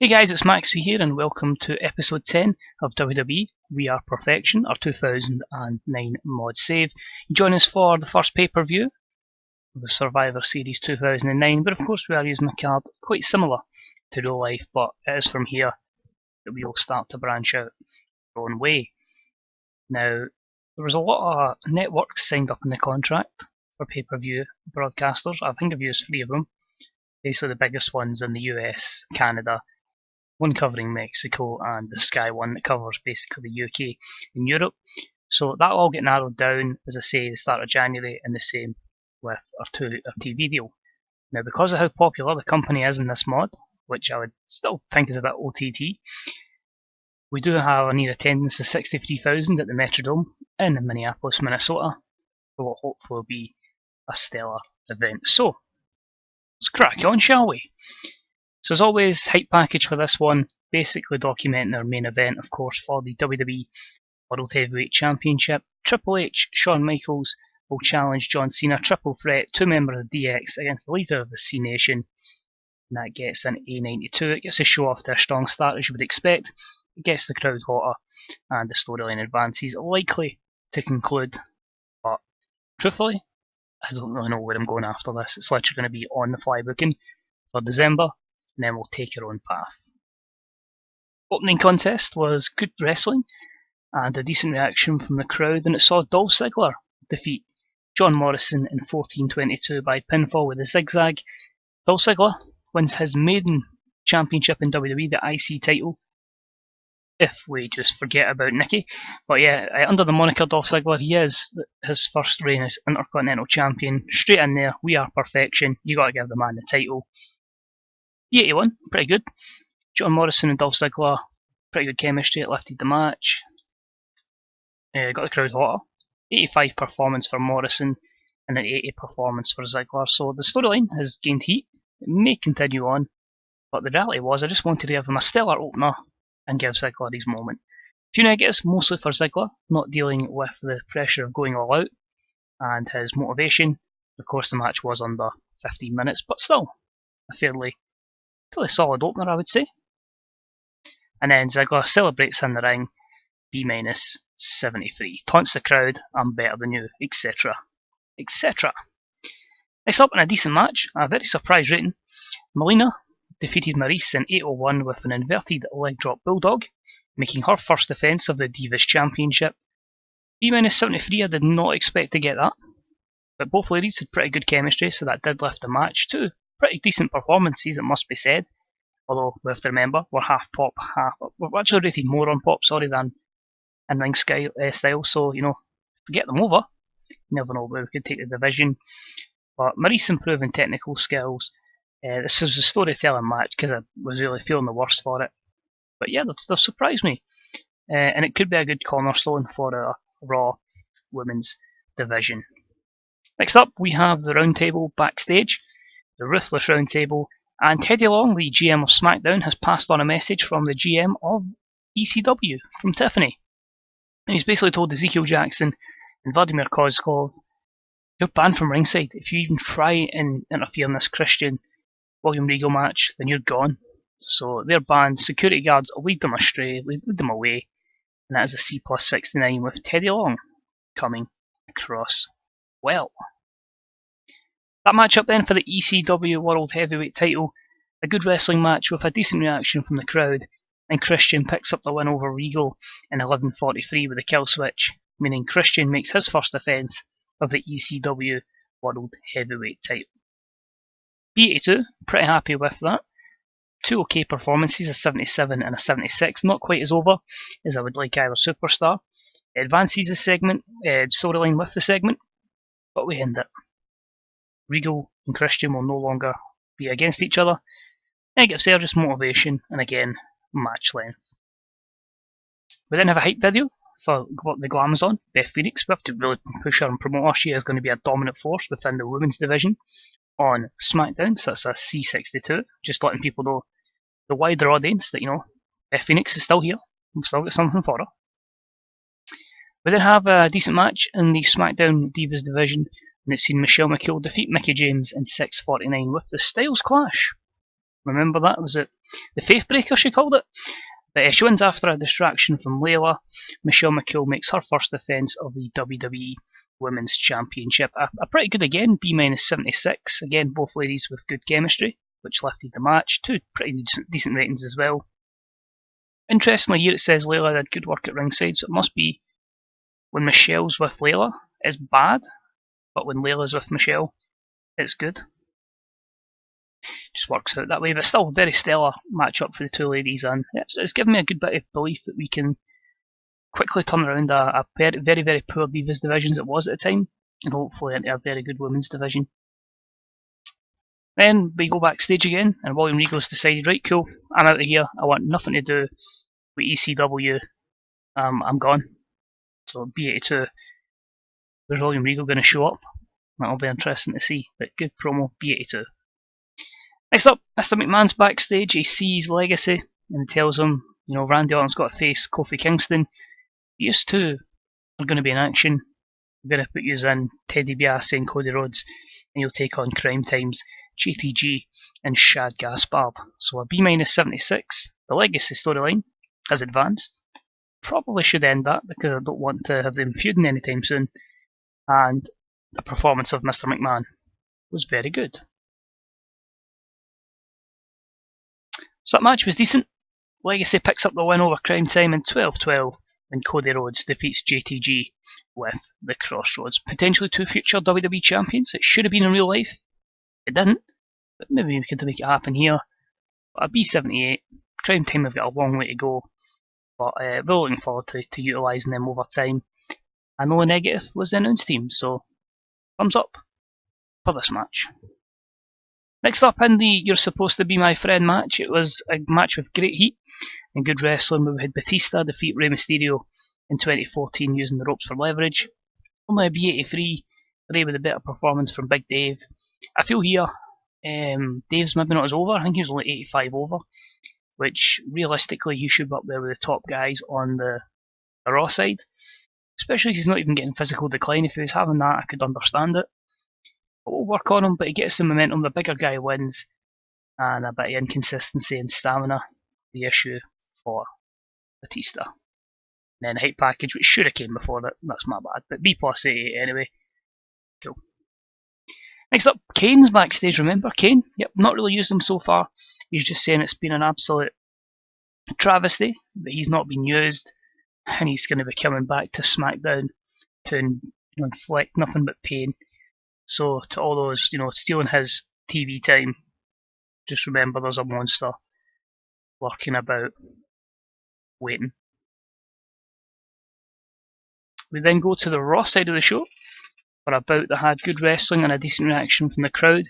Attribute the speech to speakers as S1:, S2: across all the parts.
S1: Hey guys, it's Maxie here and welcome to episode 10 of WWE We Are Perfection, our 2009 mod save. Join us for the first pay-per-view of the Survivor Series 2009, but of course we are using a card quite similar to real life, but it is from here that we will start to branch out our own way. Now, there was a lot of networks signed up in the contract for pay-per-view broadcasters. I think I've used 3 of them. Basically the biggest ones in the US, Canada, one covering Mexico, and the Sky one that covers basically the UK and Europe. So that'll all get narrowed down, as I say, the start of January, and the same with our TV deal. Now, because of how popular the company is in this mod, which I would still think is a bit OTT, we do have a near attendance of 63,000 at the Metrodome in Minneapolis, Minnesota, for what hopefully will be a stellar event. So, let's crack on, shall we? So as always, hype package for this one, basically documenting our main event, of course, for the WWE World Heavyweight Championship. Triple H, Shawn Michaels will challenge John Cena, triple threat, 2 members of DX against the leader of the C Nation. And that gets an A92. It gets a show off to a strong start, as you would expect. It gets the crowd hotter, and the storyline advances likely to conclude. But truthfully, I don't really know where I'm going after this. It's literally going to be on the fly booking for December, and then we'll take our own path. Opening contest was good wrestling and a decent reaction from the crowd, and it saw Dolph Ziggler defeat John Morrison in 14:22 by pinfall with a zigzag. Dolph Ziggler wins his maiden championship in WWE, the IC title, if we just forget about Nikki. But yeah, under the moniker Dolph Ziggler, he is his first reign as Intercontinental Champion. Straight in there, we are perfection. You got to give the man the title. E81, pretty good. John Morrison and Dolph Ziggler, pretty good chemistry. It lifted the match. Got the crowd hotter. 85 performance for Morrison and an 80 performance for Ziggler. So the storyline has gained heat. It may continue on, but the reality was I just wanted to give him a stellar opener and give Ziggler his moment. A few negatives, mostly for Ziggler, not dealing with the pressure of going all out and his motivation. Of course, the match was under 15 minutes, but still a fairly solid opener, I would say. And then Ziggler celebrates in the ring, B-73. Taunts the crowd, I'm better than you, etc. etc. Next up, in a decent match, a very surprise rating, Melina defeated Maryse in 8:01 with an inverted leg drop bulldog, making her first defence of the Divas Championship. B-73, I did not expect to get that, but both ladies had pretty good chemistry, so that did lift the match too. Pretty decent performances, it must be said. Although we have to remember we're half pop, we're actually rated more on pop, than in ring style. So if we get them over, you never know where we could take the division. But Maryse improving technical skills. This is a storytelling match because I was really feeling the worst for it. But yeah, they've surprised me, and it could be a good cornerstone for a Raw Women's division. Next up, we have the Roundtable backstage. The Ruthless Roundtable, and Teddy Long, the GM of SmackDown, has passed on a message from the GM of ECW, from Tiffany. And he's basically told Ezekiel Jackson and Vladimir Kozlov, you're banned from ringside. If you even try and interfere in this Christian William Regal match, then you're gone. So they're banned. Security guards lead them astray, lead them away. And that is a C+69 with Teddy Long coming across well. That matchup then for the ECW World Heavyweight title, a good wrestling match with a decent reaction from the crowd, and Christian picks up the win over Regal in 11:43 with a kill switch, meaning Christian makes his first defence of the ECW World Heavyweight title. B82, pretty happy with that. 2 okay performances, a 77 and a 76, not quite as over as I would like either superstar. It advances the segment, storyline with the segment, but we end it. Regal and Christian will no longer be against each other. And it gives there just motivation and again, match length. We then have a hype video for the Glamazon, Beth Phoenix. We have to really push her and promote her. She is going to be a dominant force within the women's division on SmackDown, so that's a C62. Just letting people know, the wider audience, that Beth Phoenix is still here. We've still got something for her. We then have a decent match in the SmackDown Divas division, and it's seen Michelle McCool defeat Mickie James in 6:49 with the Styles Clash. Remember that? Was it the Faith Breaker she called it? But she wins after a distraction from Layla. Michelle McCool makes her first defence of the WWE Women's Championship. A pretty good again, B-76. Again, both ladies with good chemistry, which lifted the match. Two pretty decent ratings as well. Interestingly, here it says Layla did good work at ringside, so it must be when Michelle's with Layla, it's bad, but when Layla's with Michelle, it's good. Just works out that way, but still a very stellar match-up for the two ladies, and it's given me a good bit of belief that we can quickly turn around a very, very poor Divas division as it was at the time, and hopefully into a very good women's division. Then we go backstage again, and William Regal's decided, right, cool, I'm out of here, I want nothing to do with ECW, I'm gone. So B82, where's William Regal going to show up? That'll be interesting to see, but good promo, B82. Next up, Mr. McMahon's backstage. He sees Legacy and tells him, Randy Orton's got to face Kofi Kingston. You two are going to be in action. We're going to put you in Teddy DiBiase and Cody Rhodes, and you'll take on Crime Time's JTG and Shad Gaspard. So a B-76. The Legacy storyline has advanced. Probably should end that because I don't want to have them feuding anytime soon. And the performance of Mr. McMahon was very good. So that match was decent. Legacy picks up the win over Crime Time in 12-12 when Cody Rhodes defeats JTG with the Crossroads. Potentially two future WWE champions. It should have been in real life. It didn't. But maybe we could make it happen here. But a B-78. Crime Time have got a long way to go. But we're looking forward to utilising them over time. And the only negative was the announce team. So thumbs up for this match. Next up in the You're Supposed to Be My Friend match, it was a match with great heat and good wrestling where we had Batista defeat Rey Mysterio in 2014 using the ropes for leverage. Only a B83, Rey with a better performance from Big Dave. I feel here, Dave's maybe not as over, I think he was only 85 over, which realistically he should be up there with the top guys on the Raw side. Especially because he's not even getting physical decline. If he was having that, I could understand it. But we'll work on him, but he gets some momentum, the bigger guy wins, and a bit of inconsistency and stamina, the issue for Batista. And then a hype package, which should have came before that, that's my bad, but B plus 88 anyway. Cool. Next up, Kane's backstage, remember Kane? Yep, not really used him so far. He's just saying it's been an absolute travesty that he's not been used, and he's going to be coming back to SmackDown to inflict nothing but pain. So to all those, stealing his TV time, just remember there's a monster lurking about, waiting. We then go to the Raw side of the show for a bout that had good wrestling and a decent reaction from the crowd,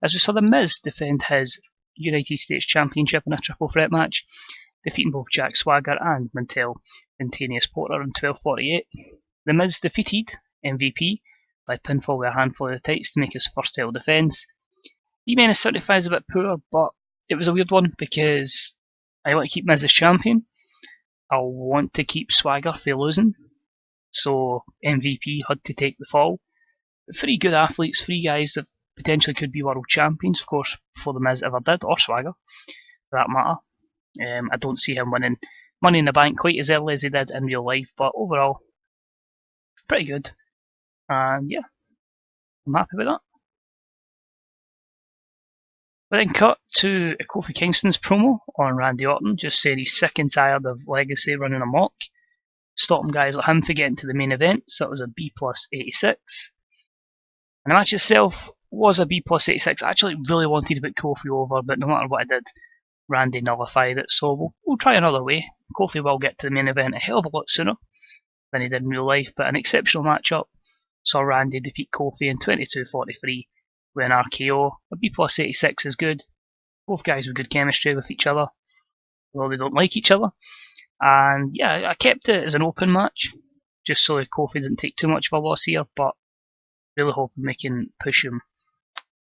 S1: as we saw The Miz defend his United States Championship in a triple threat match, defeating both Jack Swagger and Mantel Ventanius Porter in 12:48. The Miz defeated MVP by pinfall with a handful of the tights to make his first title defence. B-75 is a bit poor, but it was a weird one because I want to keep Miz as champion. I want to keep Swagger for losing, so MVP had to take the fall. But three good athletes, three guys that potentially could be world champions, of course, before the Miz ever did, or Swagger, for that matter. I don't see him winning Money in the Bank quite as early as he did in real life, but overall, pretty good. And yeah, I'm happy with that. We then cut to Kofi Kingston's promo on Randy Orton, just saying he's sick and tired of Legacy running amok, stopping guys like him from getting to the main event, so it was a B plus 86. And the match itself was a B plus 86. I actually really wanted to put Kofi over, but no matter what I did, Randy nullified it, so we'll try another way. Kofi will get to the main event a hell of a lot sooner than he did in real life, but an exceptional matchup. Saw Randy defeat Kofi in 22:43 with an RKO. A B plus 86 is good. Both guys with good chemistry with each other, although they don't like each other. And yeah, I kept it as an open match, just so Kofi didn't take too much of a loss here, but really hoping we can push him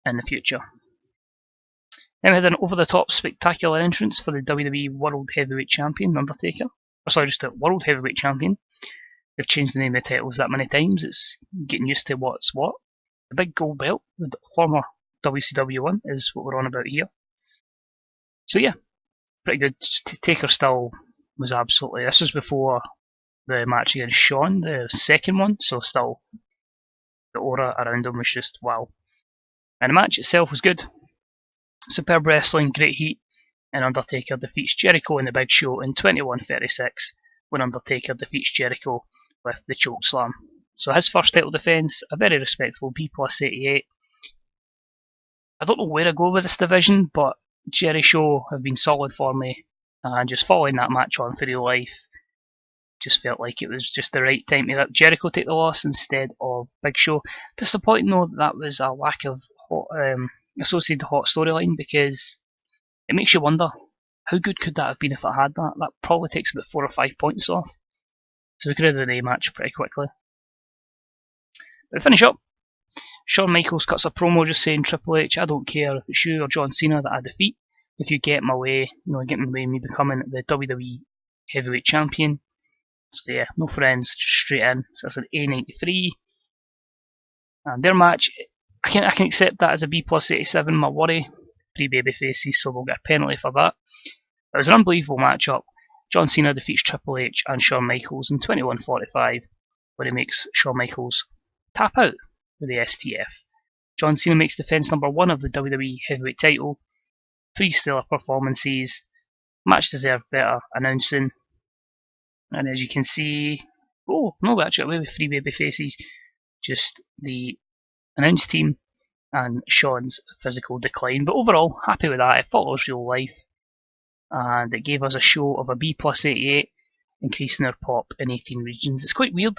S1: in the future. Then we had an over-the-top spectacular entrance for the WWE World Heavyweight Champion, Undertaker. Just the World Heavyweight Champion. They've changed the name of the titles that many times, it's getting used to what's what. The big gold belt, the former WCW one, is what we're on about here. So yeah, pretty good. Taker still was absolutely. This was before the match against Shawn, the second one, so still the aura around him was just wow. And the match itself was good. Superb wrestling, great heat, and Undertaker defeats Jericho in the Big Show in 21:36 when Undertaker defeats Jericho with the choke slam. So his first title defence, a very respectable B+88. I don't know where I go with this division, but Jerry Show have been solid for me, and just following that match on for real life, just felt like it was just the right time to let Jericho take the loss instead of Big Show. Disappointing though that was a lack of associated hot storyline, because it makes you wonder how good could that have been if it had that. That probably takes about 4 or 5 points off. So we could have done the match pretty quickly. But to finish up, Shawn Michaels cuts a promo just saying, Triple H, I don't care if it's you or John Cena that I defeat. If you get my way, get in the way of me becoming the WWE Heavyweight Champion. So yeah, no friends, just straight in. So that's an A93. And their match, I can accept that as a B+87. My worry, 3 baby faces, so we'll get a penalty for that. It was an unbelievable matchup. John Cena defeats Triple H and Shawn Michaels in 21:45, where he makes Shawn Michaels tap out with the STF. John Cena makes defense number 1 of the WWE Heavyweight title. 3 stellar performances. Match deserved better announcing. And as you can see, oh no, actually away with 3 baby faces. Just the announce team and Shawn's physical decline. But overall, happy with that. It follows real life. And it gave us a show of a B+88, increasing our pop in 18 regions. It's quite weird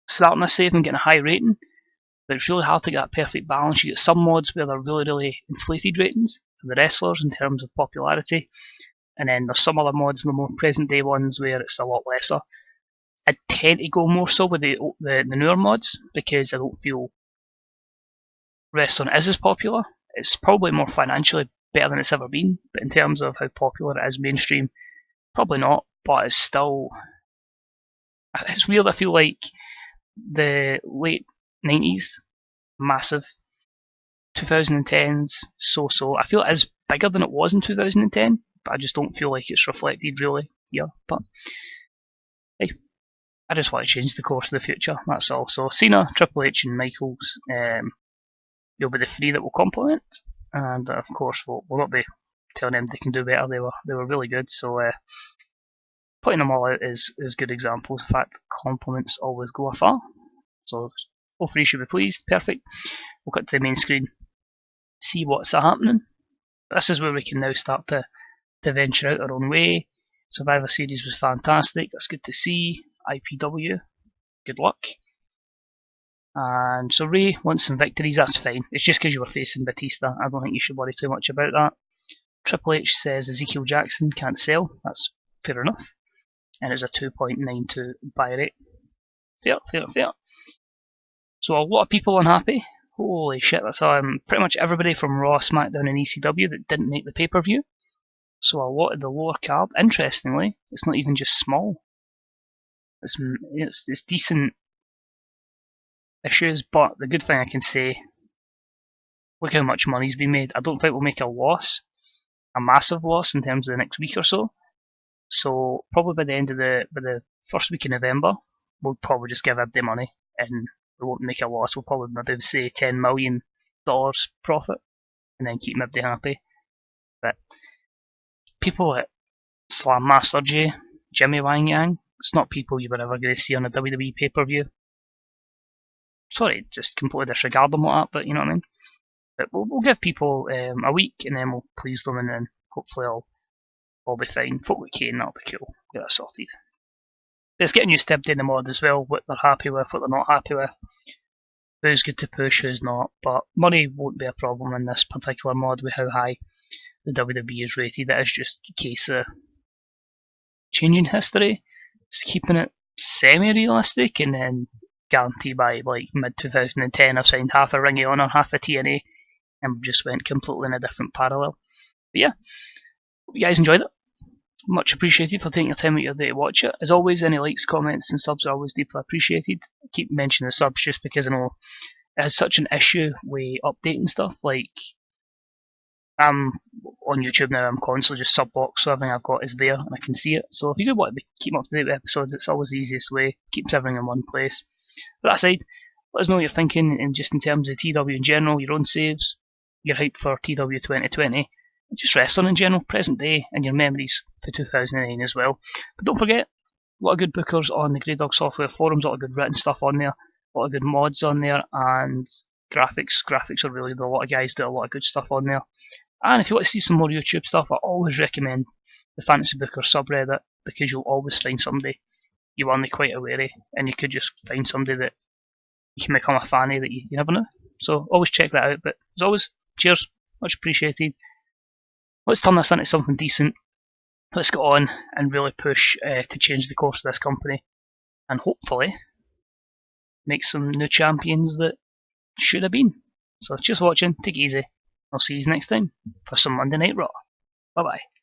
S1: starting a save and getting a high rating, but it's really hard to get that perfect balance. You get some mods where they're really, really inflated ratings for the wrestlers in terms of popularity, and then there's some other mods, more present day ones, where it's a lot lesser. I tend to go more so with the newer mods, because I don't feel wrestling is as popular. It's probably more financially better than it's ever been, but in terms of how popular it is mainstream, probably not. But it's still, it's weird. I feel like the late 90s, massive. 2010s, so. I feel it is bigger than it was in 2010, but I just don't feel like it's reflected really here. But hey, I just want to change the course of the future, that's all. So Cena, Triple H and Michaels, they'll be the 3 that will complement. And of course, we'll not be telling them they can do better. They were really good. So putting them all out is good examples. In fact, compliments always go afar. So all 3 should be pleased. Perfect. We'll cut to the main screen, see what's happening. This is where we can now start to venture out our own way. Survivor Series was fantastic. That's good to see. IPW, good luck. And so Ray wants some victories, that's fine. It's just because you were facing Batista. I don't think you should worry too much about that. Triple H says Ezekiel Jackson can't sell. That's fair enough. And it's a 2.92 buy rate. Fair. So a lot of people unhappy. Holy shit, that's pretty much everybody from Raw, SmackDown and ECW that didn't make the pay-per-view. So a lot of the lower card, interestingly, it's not even just small. It's decent issues, but the good thing I can say, look how much money's been made. I don't think we'll make a massive loss in terms of the next week or so. So probably by the end of the first week in November, we'll probably just give everybody money and we won't make a loss. We'll probably maybe say $10 million profit and then keep everybody happy. But people like Slam Master J, Jimmy Wang Yang, it's not people you were ever going to see on a WWE pay-per-view. Sorry, just completely disregard them like that, but you know what I mean? But we'll give people a week and then we'll please them and then hopefully I'll be fine. Folk like Kane, that'll be cool. Get that sorted. But it's getting used to updating the mod as well, what they're happy with, what they're not happy with. Who's good to push, who's not. But money won't be a problem in this particular mod with how high the WWE is rated. It is just a case of changing history, just keeping it semi-realistic, and then guarantee by like mid-2010 I've signed half a Ring of Honor, half a TNA, and we've just went completely in a different parallel. But yeah, hope you guys enjoyed it. Much appreciated for taking your time out of your day to watch it. As always, any likes, comments and subs are always deeply appreciated. I keep mentioning the subs just because I know it has such an issue with updating stuff. Like, I'm on YouTube now. I'm constantly just subbox, so everything I've got is there and I can see it. So if you do want to keep up to date with episodes, it's always the easiest way. Keeps everything in one place. But that aside, let us know what you're thinking, and just in terms of TW in general, your own saves, your hype for TW2020, just wrestling in general, present day, and your memories for 2009 as well. But don't forget, a lot of good bookers on the Grey Dog Software forums, a lot of good written stuff on there, a lot of good mods on there, and graphics. Graphics are really good. A lot of guys do a lot of good stuff on there. And if you want to see some more YouTube stuff, I always recommend the Fantasy Booker subreddit, because you'll always find somebody you want to be quite aware of, and you could just find somebody that you can become a fan of that you never know. So always check that out. But as always, cheers, much appreciated. Let's turn this into something decent. Let's go on and really push to change the course of this company, and hopefully make some new champions that should have been. So cheers for watching, take it easy. I'll see you next time for some Monday Night Raw. Bye bye.